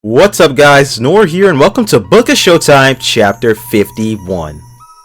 What's up guys, Nor here and welcome to Book of Showtime Chapter 51.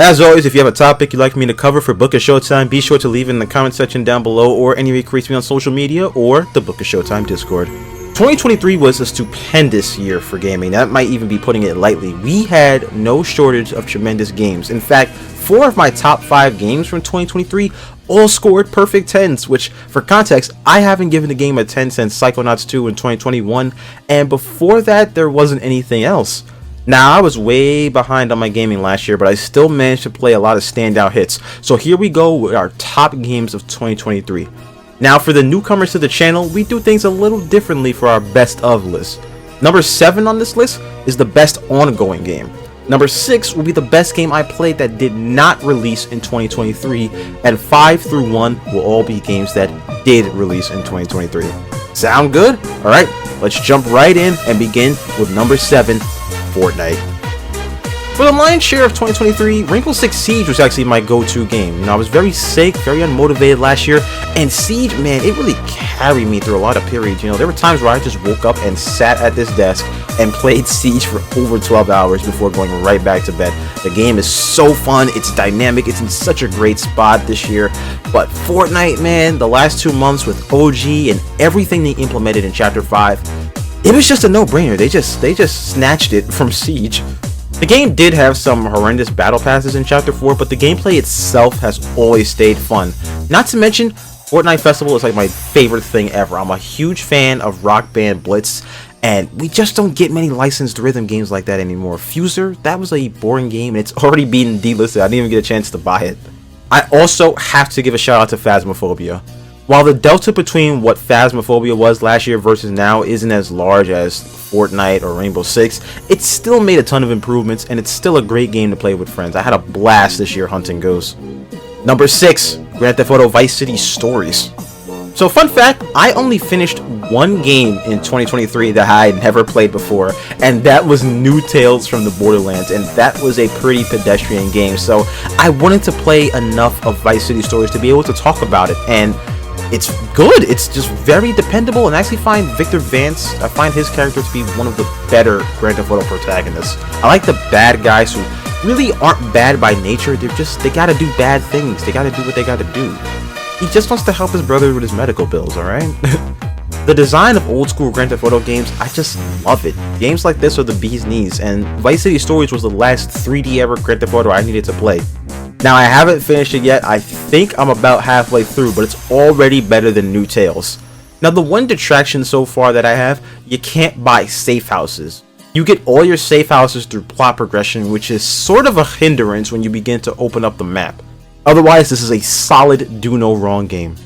As always, if you have a topic you'd like me to cover for Book of Showtime, be sure to leave it in the comment section down below or any way reach me on social media or the Book of Showtime Discord. 2023 was a stupendous year for gaming. That might even be putting it lightly. We had no shortage of tremendous games. In fact, 4 of my top 5 games from 2023 all scored perfect 10s, which, for context, I haven't given the game a 10 since Psychonauts 2 in 2021, and before that, there wasn't anything else. Now, I was way behind on my gaming last year, but I still managed to play a lot of standout hits. So here we go with our top games of 2023. Now, for the newcomers to the channel, we do things a little differently for our best of list. Number 7 on this list is the best ongoing game. Number 6 will be the best game I played that did not release in 2023, and 5 through 1 will all be games that did release in 2023. Sound good? Alright, let's jump right in and begin with number 7, Fortnite. For the lion's share of 2023, Rainbow Six Siege was actually my go-to game. I was very sick, very unmotivated last year, and Siege, man, it really carried me through a lot of periods. There were times where I just woke up and sat at this desk and played Siege for over 12 hours before going right back to bed. The game is so fun, it's dynamic, it's in such a great spot this year. But Fortnite, man, the last 2 months with OG and everything they implemented in Chapter 5, it was just a no-brainer. They just snatched it from Siege. The game did have some horrendous battle passes in Chapter 4, but the gameplay itself has always stayed fun. Not to mention, Fortnite Festival is like my favorite thing ever. I'm a huge fan of Rock Band Blitz, and we just don't get many licensed rhythm games like that anymore. Fuser, that was a boring game, and it's already been delisted. I didn't even get a chance to buy it. I also have to give a shout out to Phasmophobia. While the delta between what Phasmophobia was last year versus now isn't as large as Fortnite or Rainbow Six, it still made a ton of improvements, and it's still a great game to play with friends. I had a blast this year hunting ghosts. Number 6, Grand Theft Auto Vice City Stories. So fun fact, I only finished one game in 2023 that I had never played before, and that was New Tales from the Borderlands, and that was a pretty pedestrian game, so I wanted to play enough of Vice City Stories to be able to talk about it, and it's good. It's just very dependable, and I actually find Victor Vance, I find his character to be one of the better Grand Theft Auto protagonists. I like the bad guys who really aren't bad by nature. They gotta do bad things. They gotta do what they gotta do. He just wants to help his brother with his medical bills, alright? The design of old school Grand Theft Auto games, I just love it. Games like this are the bee's knees, and Vice City Stories was the last 3D ever Grand Theft Auto I needed to play. Now, I haven't finished it yet. I think I'm about halfway through, but it's already better than New Tales. Now, the one detraction so far that I have, you can't buy safe houses. You get all your safe houses through plot progression, which is sort of a hindrance when you begin to open up the map. Otherwise, this is a solid do no wrong game.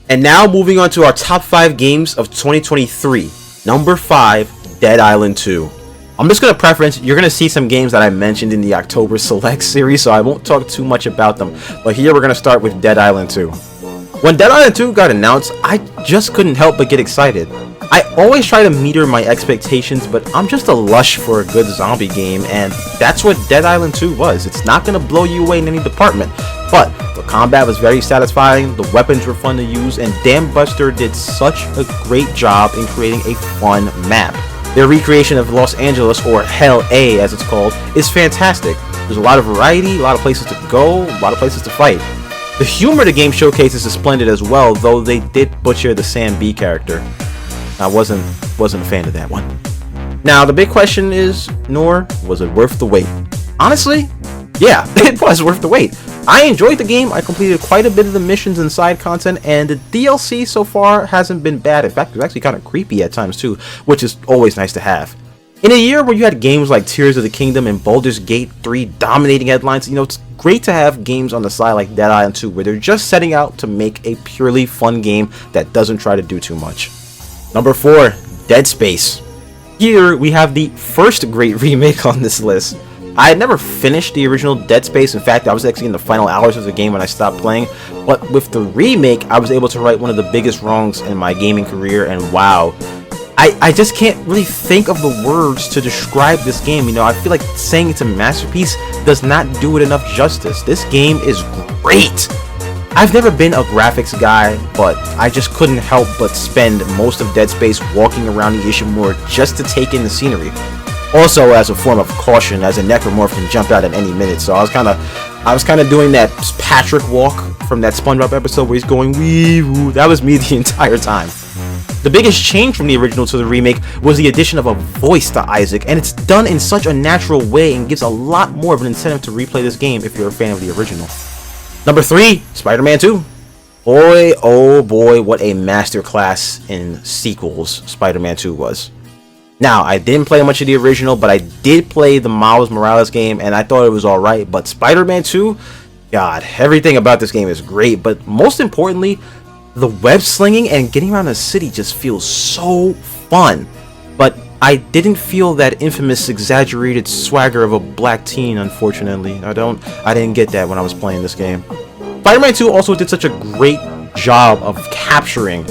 And now, moving on to our top 5 games of 2023. Number 5, Dead Island 2. I'm just going to preference, you're going to see some games that I mentioned in the October Select series, so I won't talk too much about them. But here we're going to start with Dead Island 2. When Dead Island 2 got announced, I just couldn't help but get excited. I always try to meter my expectations, but I'm just a lush for a good zombie game, and that's what Dead Island 2 was. It's not going to blow you away in any department, but the combat was very satisfying, the weapons were fun to use, and Dan Buster did such a great job in creating a fun map. Their recreation of Los Angeles, or Hell A as it's called, is fantastic. There's a lot of variety, a lot of places to go, a lot of places to fight. The humor the game showcases is splendid as well, though they did butcher the Sam B character. I wasn't a fan of that one. Now, the big question is, Nor, was it worth the wait? Honestly, yeah, it was worth the wait. I enjoyed the game. I completed quite a bit of the missions and side content, and the DLC so far hasn't been bad. In fact, it's actually kind of creepy at times too, which is always nice to have. In a year where you had games like Tears of the Kingdom and Baldur's Gate 3 dominating headlines, it's great to have games on the side like Dead Island 2 where they're just setting out to make a purely fun game that doesn't try to do too much. Number 4, Dead Space. Here we have the first great remake on this list. I had never finished the original Dead Space. In fact, I was actually in the final hours of the game when I stopped playing. But with the remake, I was able to right one of the biggest wrongs in my gaming career, and wow. I just can't really think of the words to describe this game. I feel like saying it's a masterpiece does not do it enough justice. This game is great. I've never been a graphics guy, but I just couldn't help but spend most of Dead Space walking around the Ishimura just to take in the scenery. Also, as a form of caution, as a necromorph can jump out at any minute, so I was kind of doing that Patrick walk from that SpongeBob episode where he's going wee woo. That was me the entire time. The biggest change from the original to the remake was the addition of a voice to Isaac, and it's done in such a natural way and gives a lot more of an incentive to replay this game if you're a fan of the original. Number 3, Spider-Man 2. Boy, oh boy, what a masterclass in sequels Spider-Man 2 was. Now, I didn't play much of the original, but I did play the Miles Morales game, and I thought it was alright. But Spider-Man 2, God, everything about this game is great, but most importantly, the web slinging and getting around the city just feels so fun. But I didn't feel that infamous exaggerated swagger of a black teen, unfortunately. I didn't get that when I was playing this game. Spider-Man 2 also did such a great job of capturing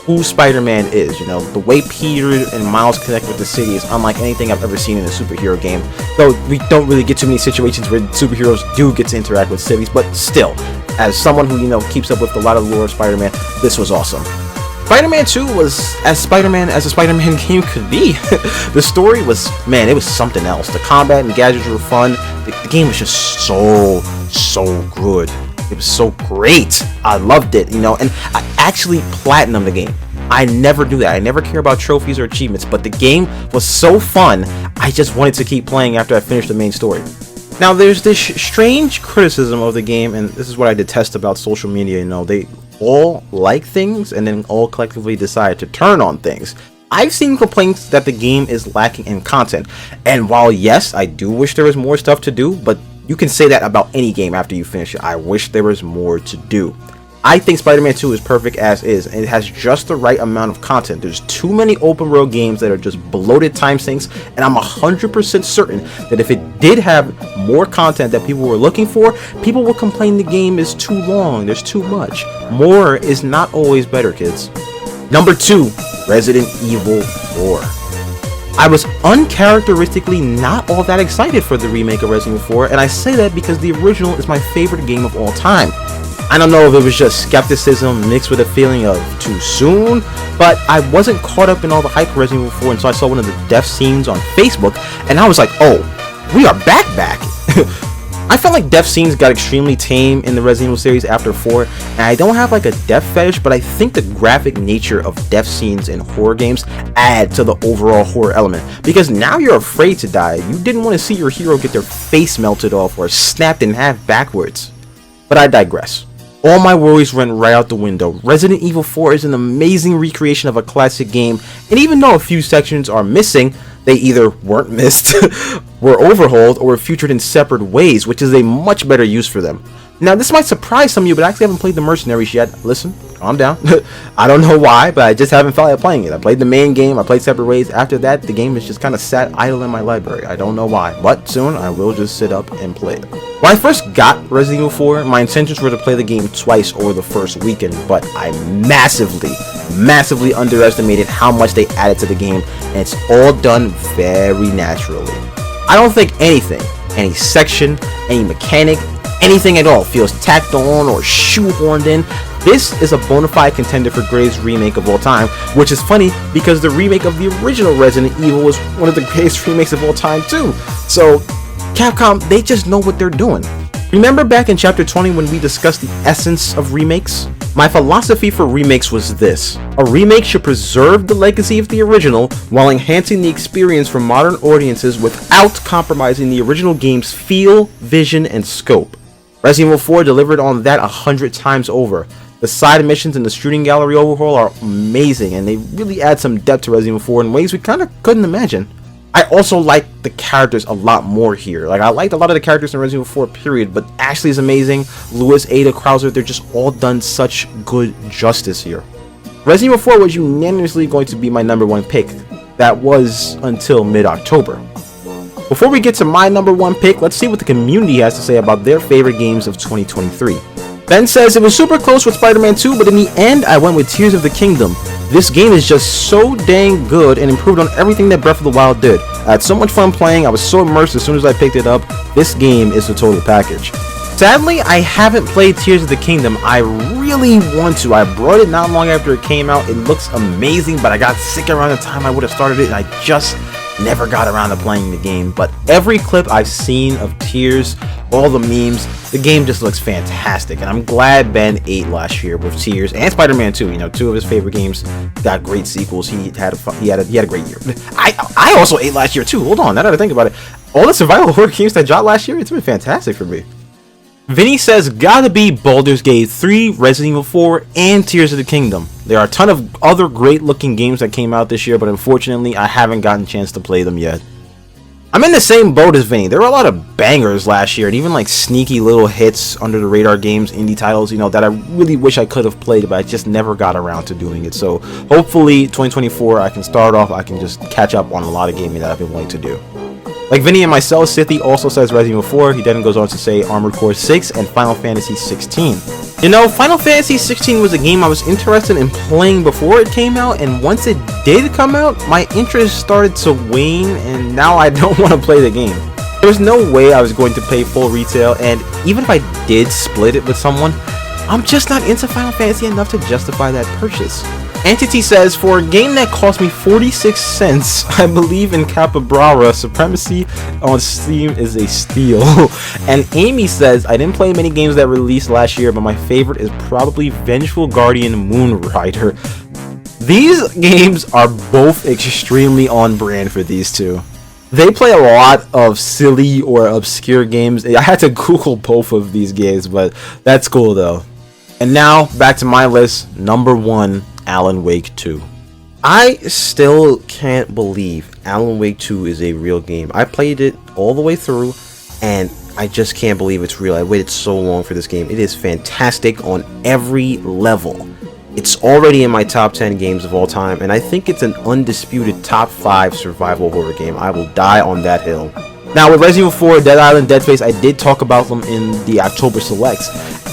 who Spider-Man is. You know, the way Peter and Miles connect with the city is unlike anything I've ever seen in a superhero game. Though we don't really get too many situations where superheroes do get to interact with cities, but still, as someone who, you know, keeps up with a lot of the lore of Spider-Man, this was awesome. Spider-Man 2 was as Spider-Man as a Spider-Man game could be. The story was, man, it was something else. The combat and gadgets were fun. The game was just so good. It was so great. I loved it, you know, and I actually platinumed the game. I never do that. I never care about trophies or achievements, but the game was so fun, I just wanted to keep playing after I finished the main story. Now, there's this strange criticism of the game, and this is what I detest about social media. You know, they all like things and then all collectively decide to turn on things. I've seen complaints that the game is lacking in content, and while yes, I do wish there was more stuff to do, but you can say that about any game after you finish it. I wish there was more to do. I think Spider-Man 2 is perfect as is, and it has just the right amount of content. There's too many open world games that are just bloated time sinks, and I'm 100% certain that if it did have more content that people were looking for, people will complain the game is too long, there's too much. More is not always better, kids. Number 2, Resident Evil 4. I was uncharacteristically not all that excited for the remake of Resident Evil 4, and I say that because the original is my favorite game of all time. I don't know if it was just skepticism mixed with a feeling of too soon, but I wasn't caught up in all the hype of Resident Evil 4 until I saw one of the death scenes on Facebook, and I was like, oh, we are back. I felt like death scenes got extremely tame in the Resident Evil series after 4, and I don't have like a death fetish, but I think the graphic nature of death scenes in horror games add to the overall horror element, because now you're afraid to die. You didn't want to see your hero get their face melted off or snapped in half backwards. But I digress. All my worries went right out the window. Resident Evil 4 is an amazing recreation of a classic game, and even though a few sections are missing, they either weren't missed, were overhauled, or were featured in separate ways, which is a much better use for them. Now, this might surprise some of you, but I actually haven't played the Mercenaries yet. Listen, calm down. I don't know why, but I just haven't felt like playing it. I played the main game, I played separate ways. After that, the game has just kind of sat idle in my library. I don't know why, but soon I will just sit up and play it. When I first got Resident Evil 4, my intentions were to play the game twice over the first weekend, but I massively underestimated how much they added to the game, and it's all done very naturally. I don't think anything, any section, any mechanic, anything at all feels tacked on or shoehorned in. This is a bona fide contender for greatest remake of all time, which is funny because the remake of the original Resident Evil was one of the greatest remakes of all time too. So Capcom, they just know what they're doing. Remember back in chapter 20 when we discussed the essence of remakes? My philosophy for remakes was this: a remake should preserve the legacy of the original while enhancing the experience for modern audiences without compromising the original game's feel, vision, and scope. Resident Evil 4 delivered on that 100 times over. The side missions and the shooting gallery overhaul are amazing, and they really add some depth to Resident Evil 4 in ways we kind of couldn't imagine. I also like the characters a lot more here. Like, I liked a lot of the characters in Resident Evil 4 period, but Ashley is amazing, Louis, Ada, Krauser, they're just all done such good justice here. Resident Evil 4 was unanimously going to be my number 1 pick. That was until mid-October. Before we get to my number 1 pick, let's see what the community has to say about their favorite games of 2023. Ben says, it was super close with Spider-Man 2, but in the end, I went with Tears of the Kingdom. This game is just so dang good and improved on everything that Breath of the Wild did. I had so much fun playing, I was so immersed as soon as I picked it up. This game is the total package. Sadly, I haven't played Tears of the Kingdom. I really want to. I brought it not long after it came out. It looks amazing, but I got sick around the time I would have started it, and I just never got around to playing the game. But every clip I've seen of Tears, all the memes, the game just looks fantastic, and I'm glad Ben ate last year with Tears and Spider-Man 2. You know, two of his favorite games got great sequels. He had a great year. I also ate last year too. Hold on, now that I think about it, all the survival horror games that dropped last year, it's been fantastic for me. Vinny says, gotta be Baldur's Gate 3, Resident Evil 4, and Tears of the Kingdom. There are a ton of other great looking games that came out this year, but unfortunately I haven't gotten a chance to play them yet. I'm in the same boat as Vinny. There were a lot of bangers last year, and even like sneaky little hits under the radar games, indie titles, you know, that I really wish I could have played, but I just never got around to doing it. So hopefully 2024 I can start off, I can just catch up on a lot of gaming that I've been wanting to do. Like Vinny and myself, Sithy also says Resident Evil 4. He then goes on to say Armored Core 6 and Final Fantasy 16. You know, Final Fantasy 16 was a game I was interested in playing before it came out, and once it did come out, my interest started to wane, and now I don't want to play the game. There was no way I was going to pay full retail, and even if I did split it with someone, I'm just not into Final Fantasy enough to justify that purchase. Entity says, for a game that cost me 46 cents, I believe in Capybara. Supremacy on Steam is a steal. And Amy says, I didn't play many games that released last year, but my favorite is probably Vengeful Guardian Moonrider. These games are both extremely on brand for these two. They play a lot of silly or obscure games. I had to Google both of these games, but that's cool though. And now, back to my list, number 1. Alan Wake 2. I still can't believe Alan Wake 2 is a real game. I played it all the way through, and I just can't believe it's real. I waited so long for this game. It is fantastic on every level. It's already in my top 10 games of all time, and I think it's an undisputed top 5 survival horror game. I will die on that hill. Now, with Resident Evil 4, Dead Island, Dead Space, I did talk about them in the October Selects.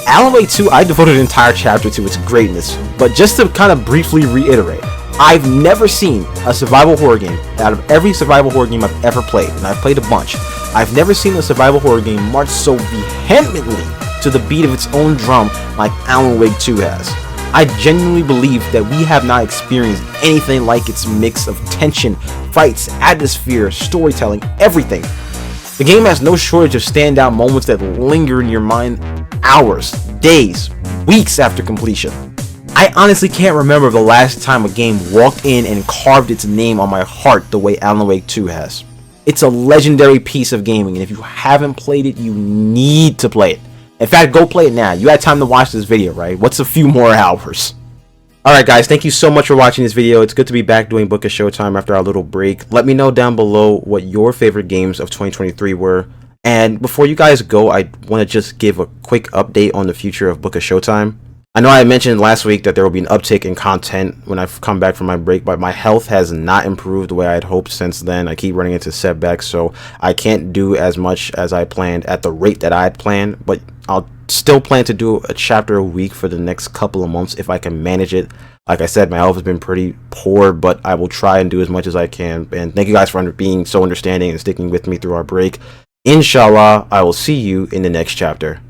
Alan Wake 2, I devoted an entire chapter to its greatness, but just to kind of briefly reiterate, I've never seen a survival horror game, out of every survival horror game I've ever played, and I've played a bunch, I've never seen a survival horror game march so vehemently to the beat of its own drum like Alan Wake 2 has. I genuinely believe that we have not experienced anything like its mix of tension, fights, atmosphere, storytelling, everything. The game has no shortage of standout moments that linger in your mind hours, days, weeks after completion. I honestly can't remember the last time a game walked in and carved its name on my heart the way Alan Wake 2 has. It's a legendary piece of gaming, and if you haven't played it, you need to play it. In fact, go play it now. You had time to watch this video, right? What's a few more hours? Alright guys, thank you so much for watching this video. It's good to be back doing Book of Showtime after our little break. Let me know down below what your favorite games of 2023 were. And before you guys go, I want to just give a quick update on the future of Book of Showtime. I know I mentioned last week that there will be an uptick in content when I've come back from my break, but my health has not improved the way I had hoped since then. I keep running into setbacks, so I can't do as much as I planned at the rate that I had planned, but I'll still plan to do a chapter a week for the next couple of months if I can manage it. Like I said, my health has been pretty poor, but I will try and do as much as I can. And thank you guys for being so understanding and sticking with me through our break. Inshallah, I will see you in the next chapter.